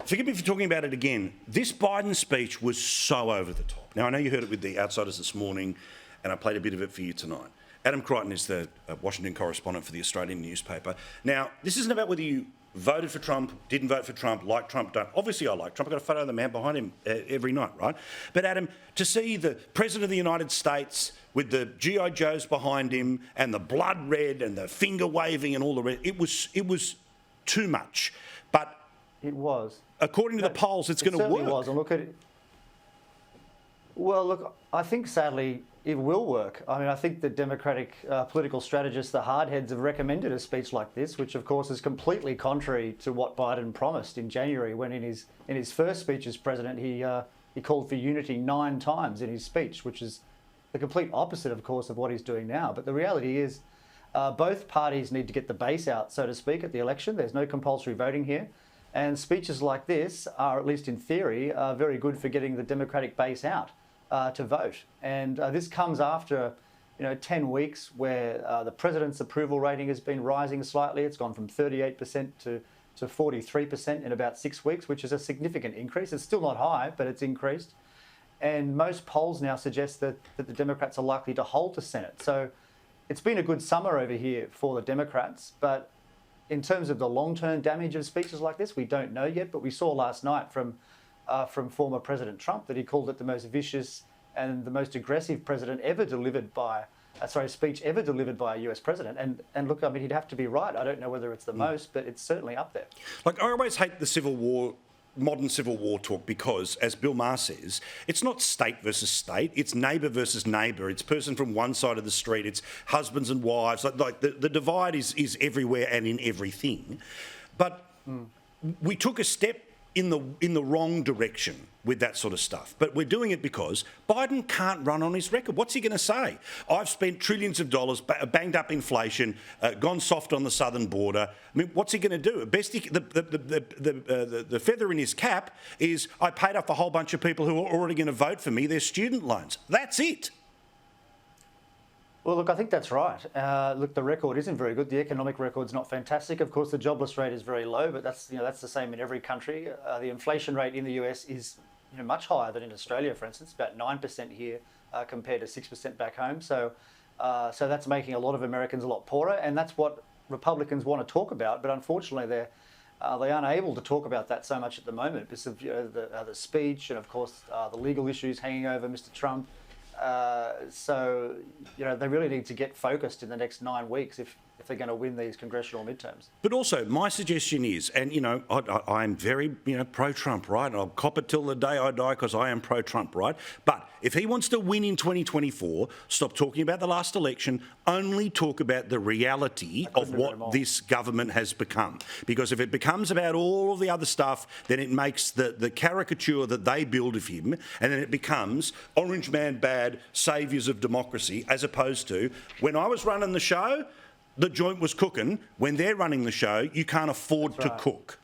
forgive me for talking about it again. This Biden speech was so over the top. Now, I know you heard it with the Outsiders this morning, and I played a bit of it for you tonight. Adam Creighton is the Washington correspondent for the Australian newspaper. Now, this isn't about whether you voted for Trump, didn't vote for Trump, like Trump, don't. Obviously, I like Trump. I've got a photo of the man behind him every night, right? But, Adam, to see the President of the United States with the G.I. Joes behind him and the blood red and the finger waving and all the rest, it was too much. But it was. According to the polls, it's going to work. It was. And look at it. Well, look, I think sadly it will work. I mean, I think the Democratic political strategists, the hardheads, have recommended a speech like this, which of course is completely contrary to what Biden promised in January, when in his first speech as president, he called for unity 9 times in his speech, which is the complete opposite, of course, of what he's doing now. But the reality is, both parties need to get the base out, so to speak, at the election. There's no compulsory voting here. And speeches like this are, at least in theory, very good for getting the Democratic base out to vote. And this comes after 10 weeks where the president's approval rating has been rising slightly. It's gone from 38% to 43% in about 6 weeks, which is a significant increase. It's still not high, but it's increased. And most polls now suggest that the Democrats are likely to hold the Senate. So it's been a good summer over here for the Democrats, but in terms of the long-term damage of speeches like this, we don't know yet. But we saw last night from former President Trump that he called it the most vicious and the most aggressive president ever delivered by, speech ever delivered by a US president. And look, I mean, he'd have to be right. I don't know whether it's the most, but it's certainly up there. Like, I always hate the modern civil war talk because, as Bill Maher says, it's not state versus state, it's neighbour versus neighbour, it's person from one side of the street, it's husbands and wives. Like the divide is everywhere and in everything. But we took a step in the wrong direction with that sort of stuff. But we're doing it because Biden can't run on his record. What's he going to say? I've spent trillions of dollars, banged up inflation, gone soft on the southern border. I mean, what's he going to do? Best the feather in his cap is I paid off a whole bunch of people who are already going to vote for me their student loans. That's it. Well, look, I think that's right. Look, the record isn't very good. The economic record's not fantastic. Of course, the jobless rate is very low, but that's the same in every country. The inflation rate in the US is much higher than in Australia, for instance, about 9% here compared to 6% back home. So that's making a lot of Americans a lot poorer, and that's what Republicans want to talk about. But unfortunately, they aren't able to talk about that so much at the moment because of the speech and, of course, the legal issues hanging over Mr. Trump. So they really need to get focused in the next 9 weeks if they're going to win these congressional midterms. But also, my suggestion is, and I'm very pro-Trump, right? And I'll cop it till the day I die because I am pro-Trump, right? But if he wants to win in 2024, stop talking about the last election. Only talk about the reality of what this government has become. Because if it becomes about all of the other stuff, then it makes the caricature that they build of him, and then it becomes orange man bad, saviours of democracy, as opposed to when I was running the show, the joint was cooking. When they're running the show, you can't afford to cook.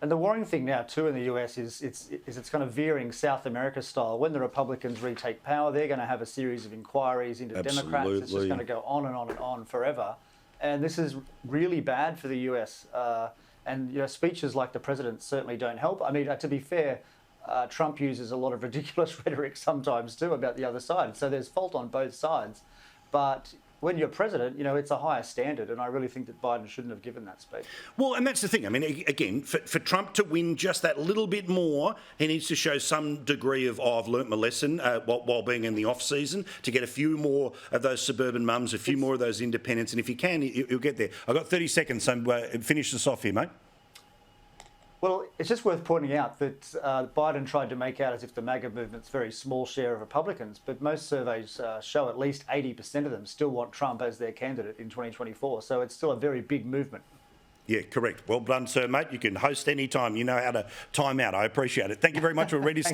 And the worrying thing now too in the US is it's kind of veering South America style. When the Republicans retake power, they're going to have a series of inquiries into Democrats. It's just going to go on and on and on forever. And this is really bad for the US. And speeches like the president certainly don't help. I mean, to be fair, Trump uses a lot of ridiculous rhetoric sometimes too about the other side. So there's fault on both sides. But when you're president, it's a higher standard, and I really think that Biden shouldn't have given that speech. Well, and that's the thing. I mean, again, for Trump to win just that little bit more, he needs to show some degree of, I've learnt my lesson while being in the off-season, to get a few more of those suburban mums, a few more of those independents, and if he can, he'll get there. I've got 30 seconds, so finish this off here, mate. Well, it's just worth pointing out that Biden tried to make out as if the MAGA movement's a very small share of Republicans, but most surveys show at least 80% of them still want Trump as their candidate in 2024. So it's still a very big movement. Yeah, correct. Well done, sir, mate. You can host any time. You know how to time out. I appreciate it. Thank you very much for reading stuff.